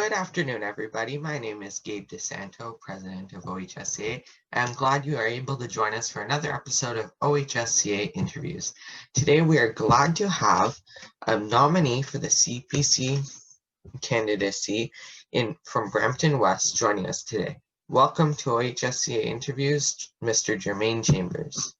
Good afternoon, everybody. My name is Gabe DeSanto, president of OHSCA. I'm glad you are able to join us for another episode of OHSCA Interviews. Today, we are glad to have a nominee for the CPC candidacy from Brampton West joining us today. Welcome to OHSCA Interviews, Mr. Jermaine Chambers.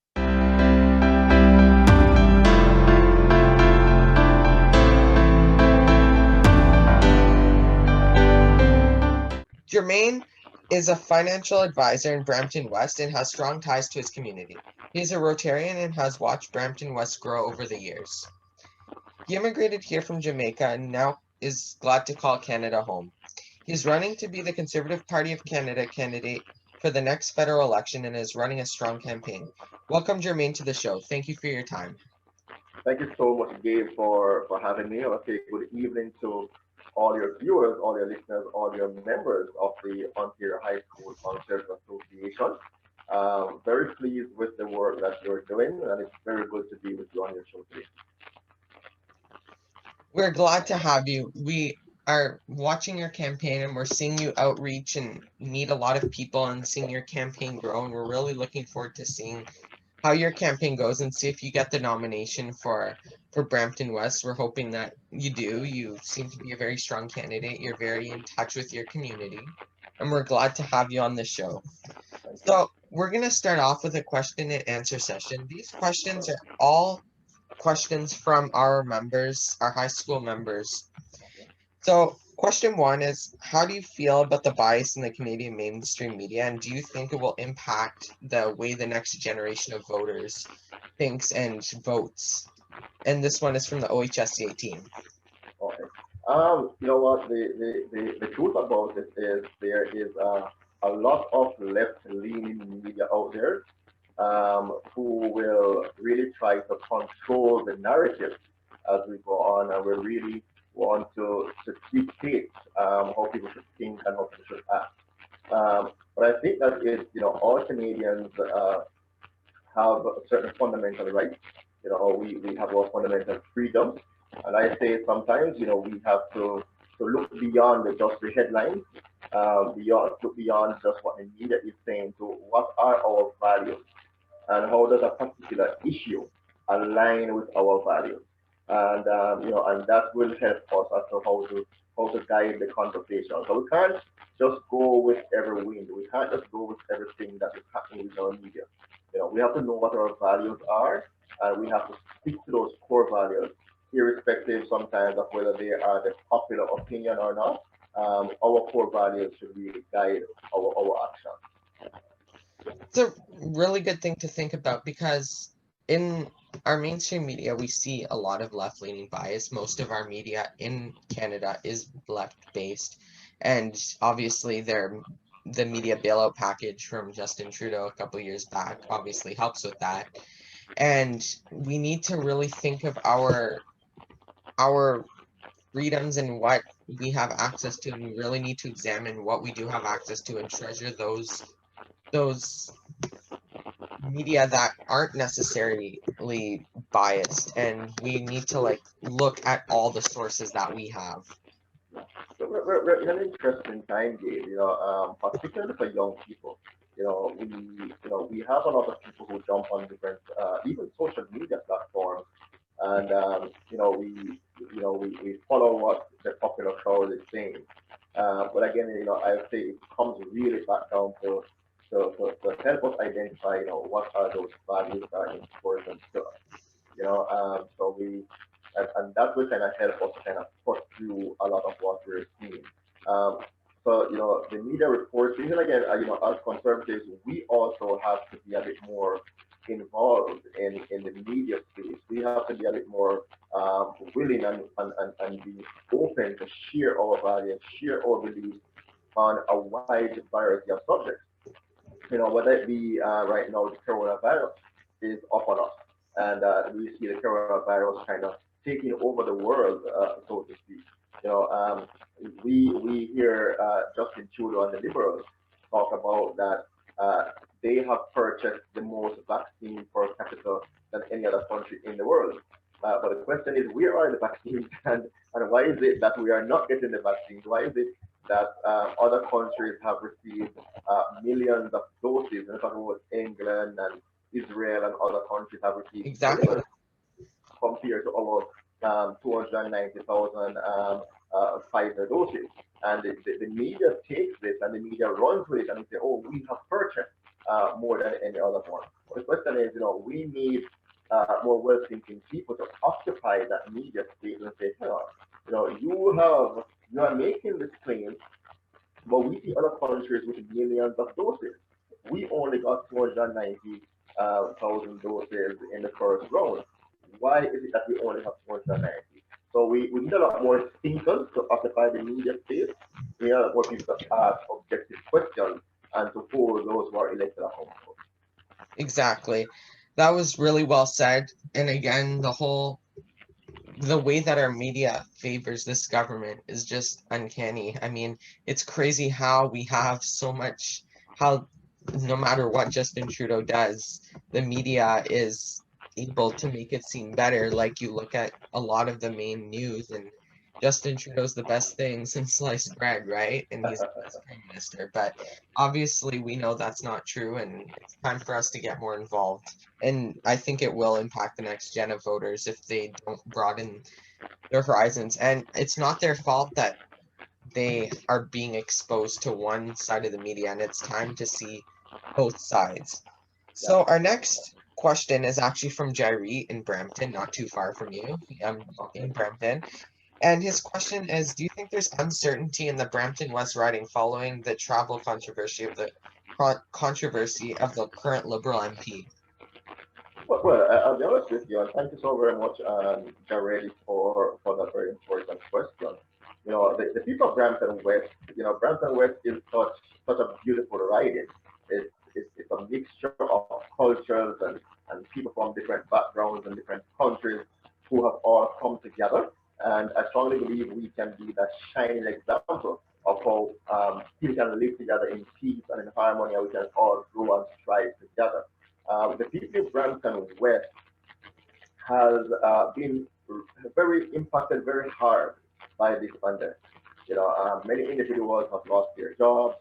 Jermaine is a financial advisor in Brampton West and has strong ties to his community. He is a Rotarian and has watched Brampton West grow over the years. He immigrated here from Jamaica and now is glad to call Canada home. He is running to be the Conservative Party of Canada candidate for the next federal election and is running a strong campaign. Welcome, Jermaine, to the show. Thank you for your time. Thank you so much, Gabe, for having me. Okay, good evening to all your viewers, all your listeners, all your members of the Ontario High School Conservative Association. Very pleased with the work that you're doing, and it's very good to be with you on your show today. We're glad to have you. We are watching your campaign and we're seeing you outreach and meet a lot of people and seeing your campaign grow. And we're really looking forward to seeing how your campaign goes and see if you get the nomination for Brampton West. We're hoping that you do. You seem to be a very strong candidate. You're very in touch with your community, and we're glad to have you on the show. So we're going to start off with a question and answer session. These questions are all questions from our members, our high school members. So question one is, how do you feel about the bias in the Canadian mainstream media, and do you think it will impact the way the next generation of voters thinks and votes? And this one is from the OHSCA team. Okay. You know what? The truth about this is there is a lot of left-leaning media out there who will really try to control the narrative as we go on, and we really want to dictate how people should think and how people should act. But I think that is, all Canadians have certain fundamental rights. We have our fundamental freedoms. And I say sometimes, we have to look beyond just the headlines, look beyond just what the media is saying to what are our values and how does a particular issue align with our values. And, and that will help us as to how to guide the conversation. So we can't just go with every wind. We can't just go with everything that is happening with our media. We have to know what our values are, and we have to stick to those core values, irrespective sometimes of whether they are the popular opinion or not. Our core values should really guide our actions. It's a really good thing to think about because in our mainstream media, we see a lot of left-leaning bias. Most of our media in Canada is left-based, and obviously the media bailout package from Justin Trudeau a couple years back obviously helps with that. And we need to really think of our freedoms and what we have access to, and we really need to examine what we do have access to and treasure those media that aren't necessarily biased, and we need to look at all the sources that we have. So we're in an interesting time, Gabe. Particularly for young people. We have a lot of people who jump on different, even social media platforms, and we follow what the popular crowd is saying. But again, I say it comes really back down to help us identify, what are those values that are important to us. So and that will kind of help us kind of put through a lot of what we're seeing. So, the media reports, even again, as conservatives, we also have to be a bit more involved in the media space. We have to be a bit more willing and be open to share our values, share our beliefs on a wide variety of subjects. Whether it be right now, the coronavirus is upon us, and we see the coronavirus kind of taking over the world, so to speak. We hear Justin Trudeau and the Liberals talk about that they have purchased the most vaccine per capita than any other country in the world. But the question is, where are the vaccines, and why is it that we are not getting the vaccines? Why is it that other countries have received millions of doses. And talking about England and Israel and other countries have received Exactly. millions compared to our 290,000 Pfizer doses. And the media takes this and the media runs with it and they say, oh, we have purchased more than any other one. But the question is, we need more well-thinking people to occupy that media space and say, you are making this claim, but we see other countries with millions of doses. We only got 290,000 doses in the first round. Why is it that we only have 290? So we need a lot more thinkers to occupy the media space. We need a lot more people to ask objective questions and to hold those who are elected accountable. Exactly. That was really well said. And again, the way that our media favors this government is just uncanny. I mean, it's crazy how we have so much, how no matter what Justin Trudeau does, the media is able to make it seem better. Like you look at a lot of the main news and Justin Trudeau's the best thing since sliced bread, right? And he's the best prime minister. But obviously we know that's not true and it's time for us to get more involved. And I think it will impact the next gen of voters if they don't broaden their horizons. And it's not their fault that they are being exposed to one side of the media, and it's time to see both sides. Yeah. So our next question is actually from Jerry in Brampton, not too far from you. I'm in Brampton. And his question is, do you think there's uncertainty in the Brampton West riding following the travel controversy of the current Liberal MP? Well, I'll be honest with you, and thank you so very much, Jared, for that very important question. The people of Brampton West, Brampton West is such a beautiful riding. It's a mixture of cultures and people from different backgrounds and different countries who have all come together. And I strongly believe we can be that shining example of how people can live together in peace and in harmony, and we can all grow and strive together. The people of Brampton West has been very impacted very hard by this pandemic. Many individuals have lost their jobs.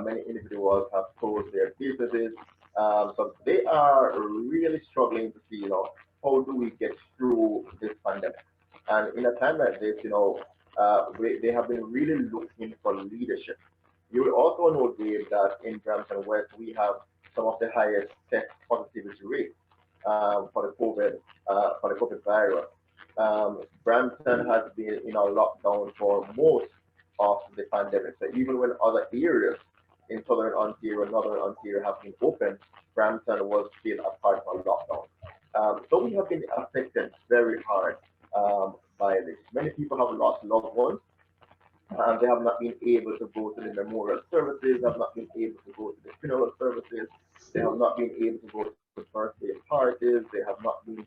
Many individuals have closed their businesses. So they are really struggling to see, how do we get through this pandemic? And in a time like this, they have been really looking for leadership. You will also know, Dave, that in Brampton West we have some of the highest test positivity rates for the COVID virus. Brampton has been in a lockdown for most of the pandemic. So even when other areas in southern Ontario and northern Ontario have been open, Brampton was still a part of a lockdown. So we have been affected very hard by this. Many people have lost loved ones. They have not been able to go to the memorial services, have not been able to go to the funeral services, they have not been able to go to birthday parties, they have not been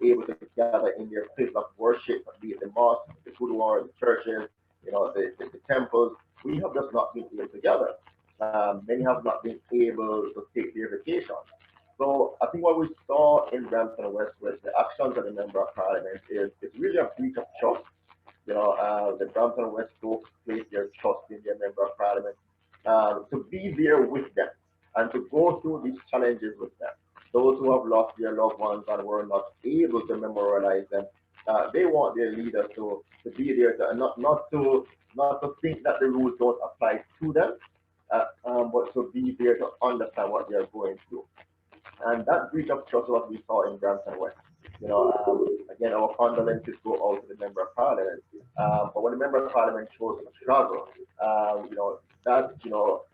able to gather in their place of worship, be it the mosque, the gurdwara, the churches, the temples. We have just not been able to gather. Many have not been able to take their vacation. So I think what we saw in Brampton West with the actions of the Member of Parliament is it's really a breach of trust. The Brampton West folks place their trust in their Member of Parliament to be there with them and to go through these challenges with them. Those who have lost their loved ones and were not able to memorialize them, they want their leaders to be there to, and not to think that the rules don't apply to them, but to be there to understand what they are going through. And that breach of trust what we saw in Brampton West. Again, our condolences go out to the Member of Parliament. But when the Member of Parliament chose to travel,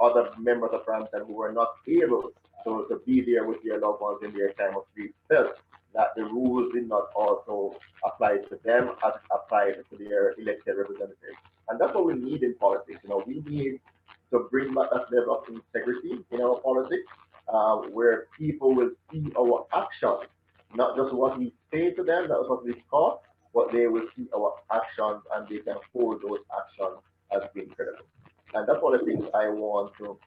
other members of Brampton who were not able to be there with their loved ones in their time of grief felt that the rules did not also apply to them as applied to their elected representatives. And that's what we need in politics. We need to bring back that level of integrity in our politics, where people will see our actions, not just what we say to them, that's what we talk, but they will see our actions and they can hold those actions as being credible. And that's one of the things I want to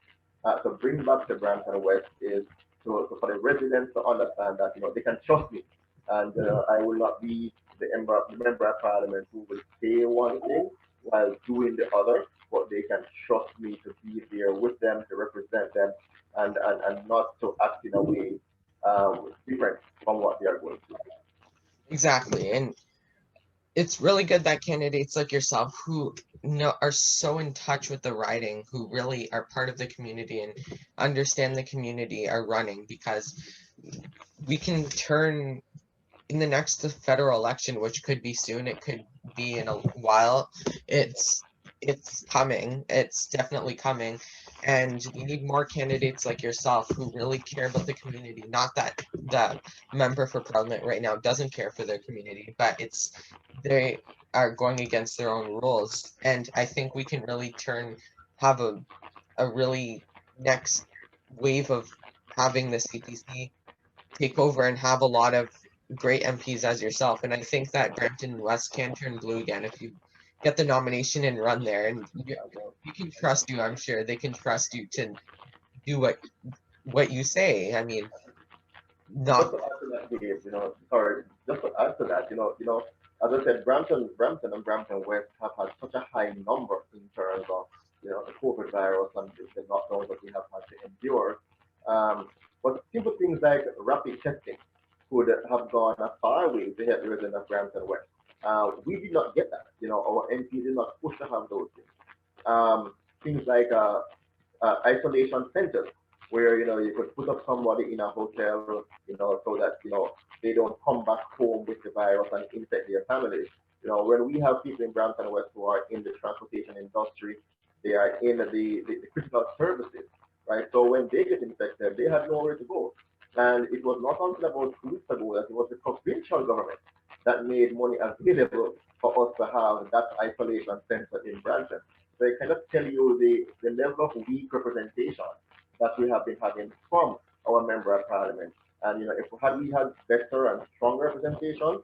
bring back to Brampton West is for the residents to understand that they can trust me, and I will not be the member of Parliament who will say one thing while doing the other, but they can trust me to be there with them, to represent them, and not to act in a way different from what they are going through. Exactly. And it's really good that candidates like yourself who are so in touch with the riding, who really are part of the community and understand the community, are running, because we can turn in the next federal election, which could be soon, it could be in a while. It's coming. It's definitely coming. And we need more candidates like yourself who really care about the community. Not that the member for parliament right now doesn't care for their community, but they are going against their own rules. And I think we can really have a really next wave of having the CPC take over and have a lot of great MPs as yourself. And I think that Brampton West can turn blue again if you get the nomination and run there. And you can trust you, I'm sure they can trust you to do what you say. I mean, Just not to add to that, Dave, sorry, just to add to that, as I said, Brampton and Brampton West have had such a high number in terms of, the COVID virus and the lockdowns that we have had to endure. But simple things like rapid testing could have gone a far way to help the residents of Brampton West. We did not get that. Our MP did not push to have those things. Things like isolation centers where you could put up somebody in a hotel, so that they don't come back home with the virus and infect their families. When we have people in Brampton West who are in the transportation industry, they are in the critical services, right? So when they get infected, they have nowhere to go. And it was not until about 2 weeks ago that it was the provincial government that made money available for us to have that isolation center in Brampton. So I cannot tell you the level of weak representation that we have been having from our member of parliament. And if we had better and stronger representation,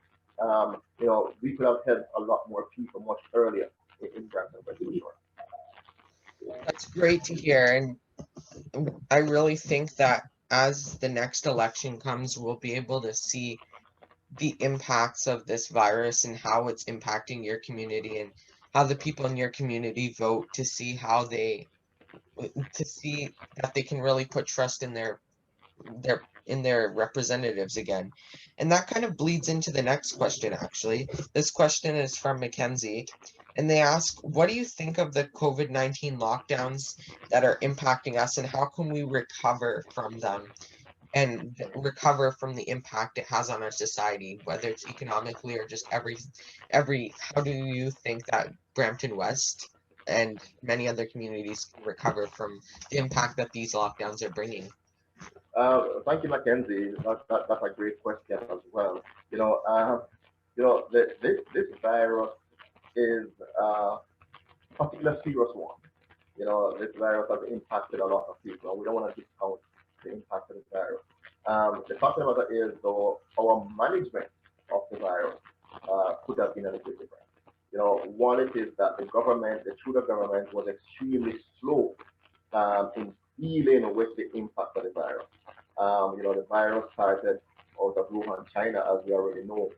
we could have helped a lot more people much earlier in Brampton, for sure. That's great to hear. And I really think that as the next election comes, we'll be able to see the impacts of this virus and how it's impacting your community, and how the people in your community vote to see that they can really put trust in their representatives again. And that kind of bleeds into the next question, actually. This question is from Mackenzie, and they ask, what do you think of the COVID-19 lockdowns that are impacting us, and how can we recover from them and recover from the impact it has on our society, whether it's economically or just how do you think that Brampton West and many other communities can recover from the impact that these lockdowns are bringing? Thank you, Mackenzie. That's a great question as well. This virus is a particular serious one. This virus has impacted a lot of people, and we don't want to discount the impact of this virus. The fact of the matter is, though, our management of the virus could have been a little different. One, it is that the Trudeau government was extremely slow in dealing with the impact of the virus. The virus started out of Wuhan, China, as we already know.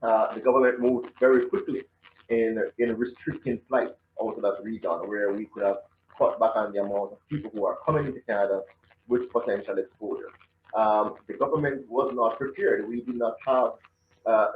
The government moved very quickly in restricting flights out of that region, where we could have cut back on the amount of people who are coming into Canada with potential exposure. The government was not prepared. We did not have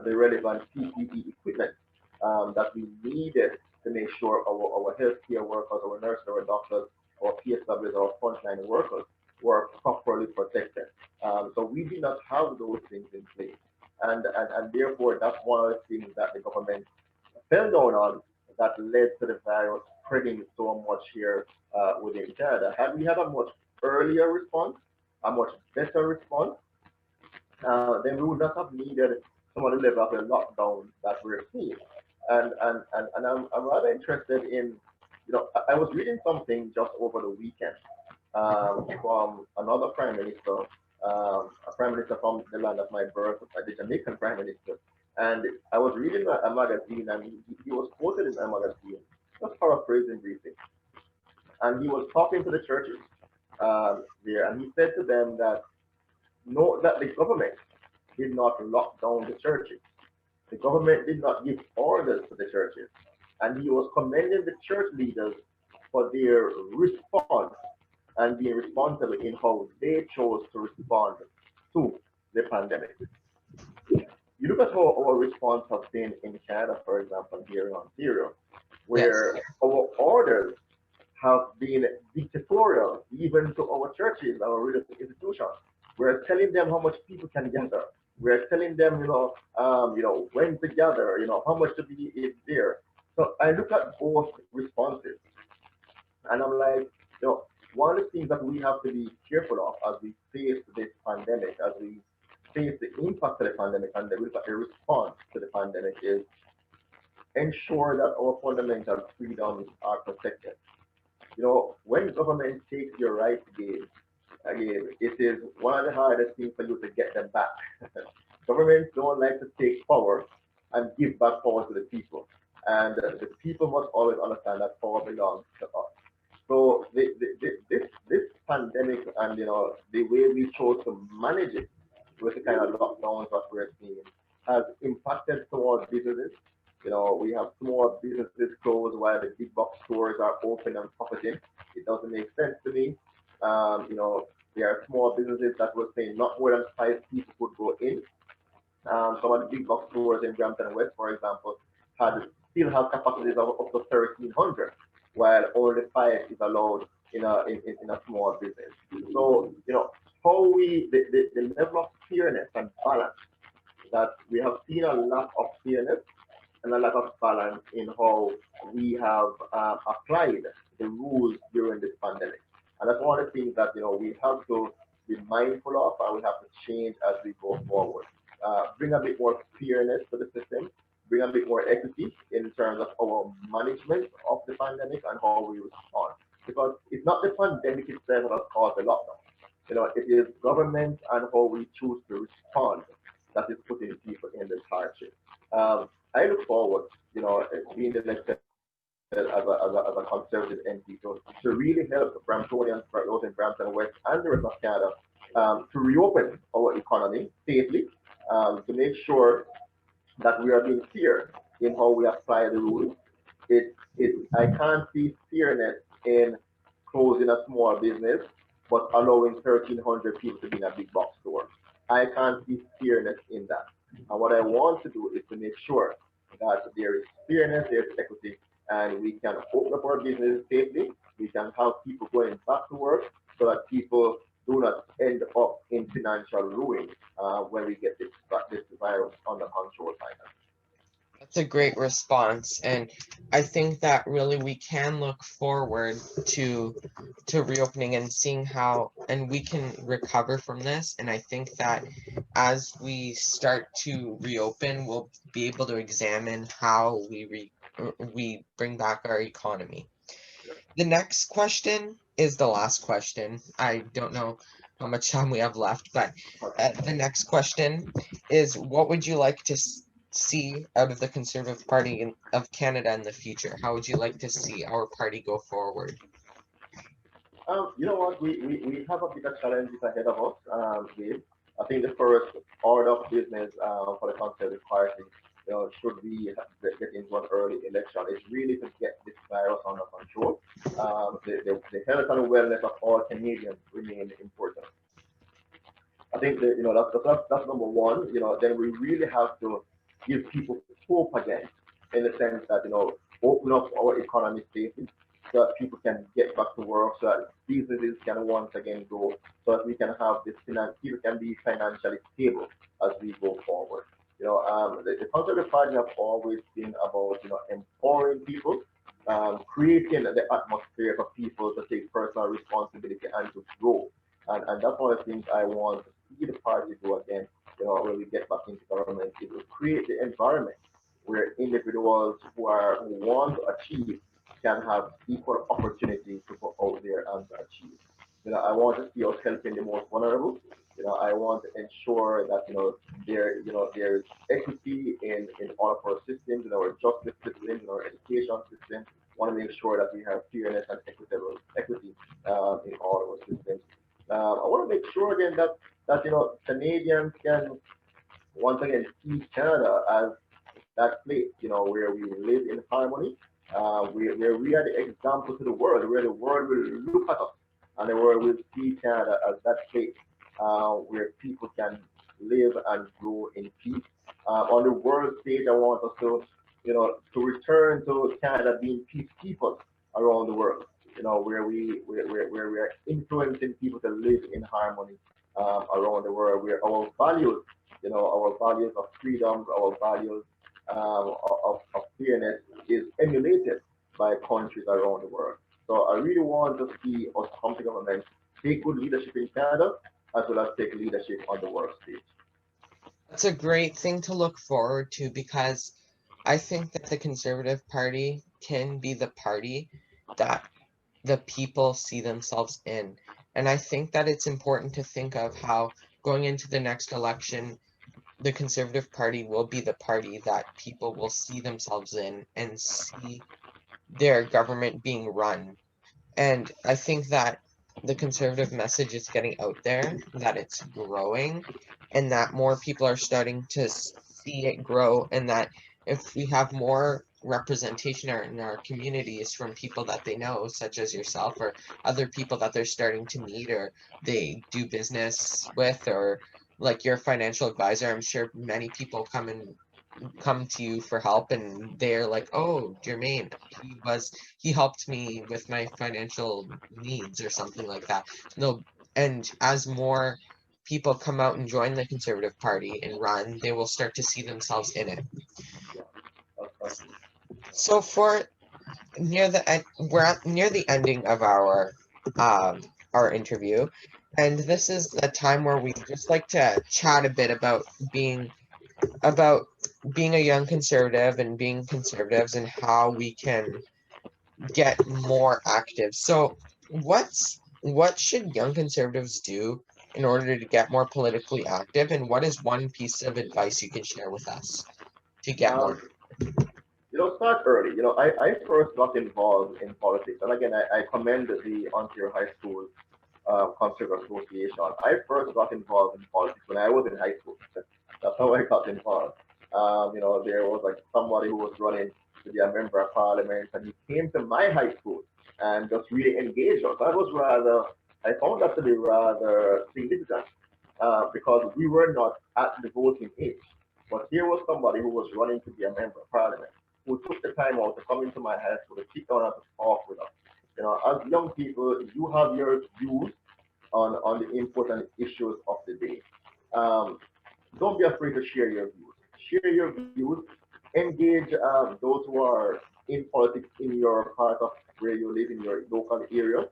the relevant PPE equipment that we needed to make sure our healthcare workers, our nurses, our doctors, our PSWs, our frontline workers were properly protected. So we did not have those things in place. And therefore, that's one of the things that the government fell down on, that led to the virus spreading so much here within Canada. Had we had a much earlier response, a much better response, then we would not have needed some of the level of the lockdown that we're seeing. And I'm rather interested in, I was reading something just over the weekend from another prime minister, a prime minister from the land of my birth, the Jamaican prime minister. And I was reading a magazine, and he was quoted in a magazine, just paraphrasing briefly. And he was talking to the churches there, and he said to them that that the government did not lock down the churches. The government did not give orders to the churches. And he was commending the church leaders for their response and being responsible in how they chose to respond to the pandemic. You look at how our response has been in Canada, for example, here in Ontario, Yes. where our orders have been dictatorial even to our churches, our religious institutions. We're telling them how much people can gather. We're telling them, when to gather, how much to be is there. So I look at both responses, and I'm like, one of the things that we have to be careful of as we face this pandemic, as we face the impact of the pandemic and the response to the pandemic is ensure that our fundamental freedoms are protected. When government takes your rights again, it is one of the hardest things for you to get them back. Governments don't like to take power and give back power to the people. And the people must always understand that power belongs to us. So this pandemic and the way we chose to manage it with the kind of lockdowns that we're seeing has impacted small businesses. We have small businesses closed while the big box stores are open and profiting. It doesn't make sense to me. There are small businesses that were saying not more than 5 people could go in. Some of the big box stores in Brampton West, for example, still have capacities of up to 1,300, while only 5 is allowed in a small business. So how the level of fairness and balance that we have seen a lack of fairness and a lack of balance in how we have applied the rules during this pandemic. And that's one of the things that we have to be mindful of and we have to change as we go forward. Bring a bit more fairness to the system, bring a bit more equity in terms of our management of the pandemic and how we respond. Because it's not the pandemic itself that has caused the lockdown. It is government and how we choose to respond that is putting people in this hardship. I look forward, being elected as a conservative MP to really help Bramptonians, those in Brampton West and the rest of Canada to reopen our economy safely, to make sure that we are being fair in how we apply the rules. I can't see fairness in closing a small business but allowing 1,300 people to be in a big box store. I can't see fairness in that. And what I want to do is to make sure that there is fairness, there's equity, and we can open up our business safely. We can have people going back to work so that people do not end up in financial ruin when we get this virus under control finally. That's a great response, and I think that really we can look forward to reopening and seeing how and we can recover from this. And I think that as we start to reopen, we'll be able to examine how we bring back our economy. The next question is the last question. I don't know how much time we have left, but the next question is, what would you like to see out of the Conservative Party of Canada in the future? How would you like to see our party go forward? You know what? We have a bigger challenges ahead of us, Gabe. I think the first order of business for the Conservative Party, should we get into an early election, is really to get this virus under control. The health and wellness of all Canadians remain important. I think that's number one. Then we really have to give people hope again, in the sense that open up our economy safely, so that people can get back to work, so that businesses can once again grow, so that we can have this people can be financially stable as we go forward. The Conservative Party have always been about empowering people, creating the atmosphere for people to take personal responsibility and to grow. And that's one of the things I want to see the party do again, when we get back into government, it will create the environment where individuals who want to achieve can have equal opportunity to go out there and to achieve. I want to see us helping the most vulnerable. I want to ensure that there is equity in all of our systems, in our justice systems, in our education system. I want to make sure that we have fairness and equity in all of our systems. I want to make sure again that Canadians can once again see Canada as that place, where we live in harmony, where we are the example to the world, where the world will look at us and the world will see Canada as that place where people can live and grow in peace. On the world stage, I want us to return to Canada being peacekeepers around the world. Where we are influencing people to live in harmony around the world, where our values of freedom, our values of fairness is emulated by countries around the world. So I really want to see us come together and take good leadership in Canada as well as take leadership on the world stage. That's a great thing to look forward to, because I think that the Conservative Party can be the party that the people see themselves in. And I think that it's important to think of how, going into the next election, the Conservative Party will be the party that people will see themselves in and see their government being run. And I think that the conservative message is getting out there, that it's growing, and that more people are starting to see it grow, and that if we have more representation in our communities from people that they know, such as yourself, or other people that they're starting to meet or they do business with, or like your financial advisor, I'm sure many people come to you for help, and they're like, oh, Jermaine, he helped me with my financial needs or something like that. No, and as more people come out and join the Conservative Party and run, they will start to see themselves in it. So for we're near the ending of our interview, and this is a time where we just like to chat a bit about being a young conservative and being conservatives and how we can get more active. So what should young conservatives do in order to get more politically active, and what is one piece of advice you can share with us to get more? Start early. I first got involved in politics, and again, I commend the Ontario High School Conservative Association. I first got involved in politics when I was in high school. That's how I got involved. There was like somebody who was running to be a member of parliament, and he came to my high school and just really engaged us. I found that to be rather significant because we were not at the voting age. But here was somebody who was running to be a member of parliament, who took the time out to come into my high school to sit down and to talk with us. As young people, you have your views on the important issues of the day. Don't be afraid to share your views. Share your views. Engage those who are in politics in your part of where you live in your local area.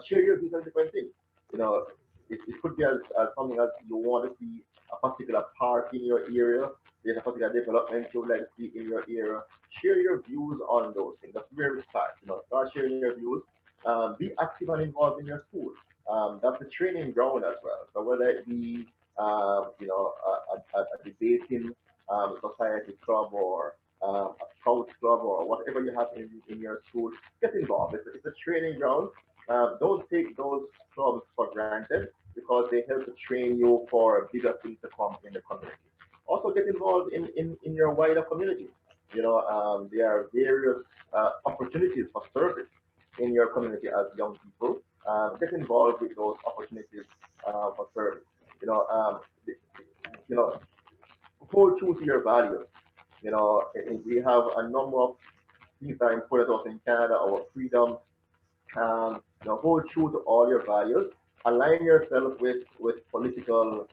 Share your views on different things. You know, it could be as something as you want to see a particular park in your area. There's a particular development you would like to see in your area. Share your views on those things. That's where we start. Start sharing your views. Be active and involved in your school. That's the training ground as well. So whether it be a debating society club or a scout club or whatever you have in your school, get involved. It's a training ground. Don't take those clubs for granted because they help to train you for bigger things to come in the community. Also get involved in your wider community. There are various opportunities for service in your community as young people. Get involved with those opportunities for service. You know, um, you know, hold true to your values. We have a number of things that are important to us in Canada, our freedom. Hold true to all your values. Align yourself with political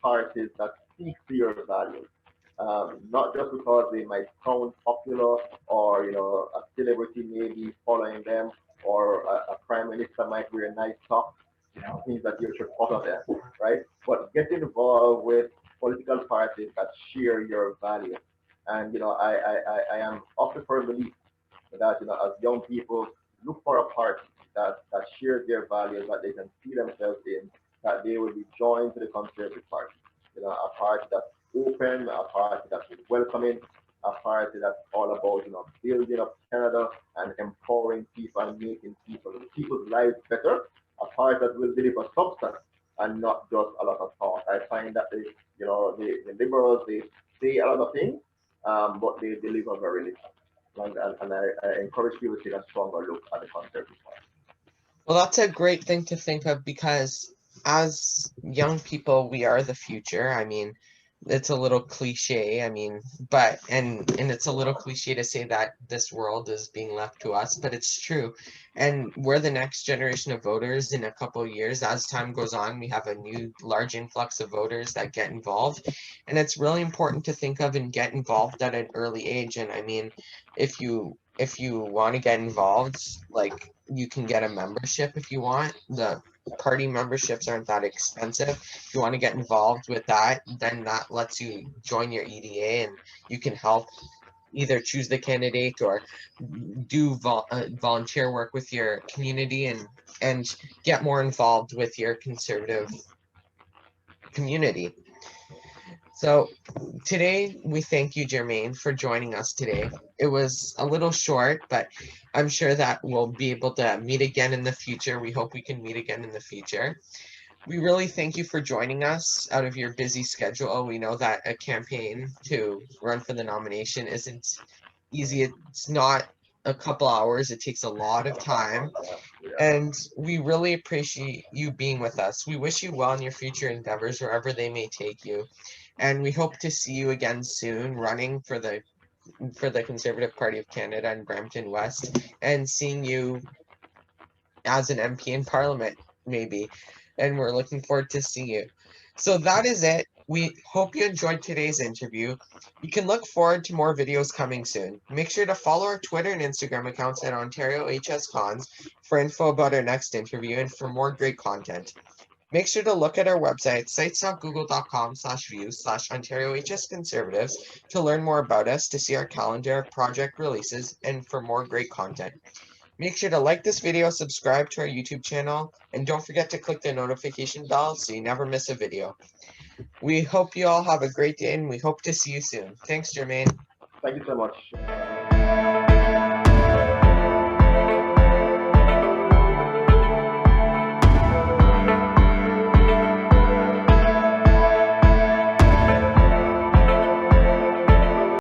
parties that speak to your values. Not just because they might sound popular or a celebrity may be following them or a prime minister might wear nice socks, things that you should follow them, right? But get involved with political parties that share your values. And I am of the firm belief that as young people look for a party that shares their values, that they can see themselves in, that they will be joined to the Conservative Party. A party that's open, a party that's welcoming, a party that's all about building up Canada and empowering people and making people's lives better. A party that will deliver substance and not just a lot of talk. I find that the Liberals, they say a lot of things, but they deliver very little. And I encourage people to take a stronger look at the Conservative Party. Well, that's a great thing to think of because as young people, we are the future. I mean, it's a little cliche. I mean, but and it's a little cliche to say that this world is being left to us, but it's true. And we're the next generation of voters in a couple of years. As time goes on, we have a new large influx of voters that get involved. And it's really important to think of and get involved at an early age. And I mean, if you want to get involved, like you can get a membership if you want. The party memberships aren't that expensive. If you want to get involved with that, then that lets you join your EDA and you can help either choose the candidate or do volunteer work with your community and get more involved with your conservative community. So today we thank you, Jermaine, for joining us today. It was a little short, but I'm sure that we'll be able to meet again in the future. We hope we can meet again in the future. We really thank you for joining us out of your busy schedule. We know that a campaign to run for the nomination isn't easy. It's not a couple hours. It takes a lot of time. And we really appreciate you being with us. We wish you well in your future endeavors, wherever they may take you. And we hope to see you again soon running for the Conservative Party of Canada in Brampton West and seeing you as an MP in Parliament, maybe. And we're looking forward to seeing you. So that is it. We hope you enjoyed today's interview. You can look forward to more videos coming soon. Make sure to follow our Twitter and Instagram accounts at Ontario HS Cons for info about our next interview and for more great content. Make sure to look at our website, sites.google.com/views/Ontario HS Conservatives to learn more about us, to see our calendar of project releases, and for more great content. Make sure to like this video, subscribe to our YouTube channel, and don't forget to click the notification bell so you never miss a video. We hope you all have a great day, and we hope to see you soon. Thanks, Jermaine. Thank you so much.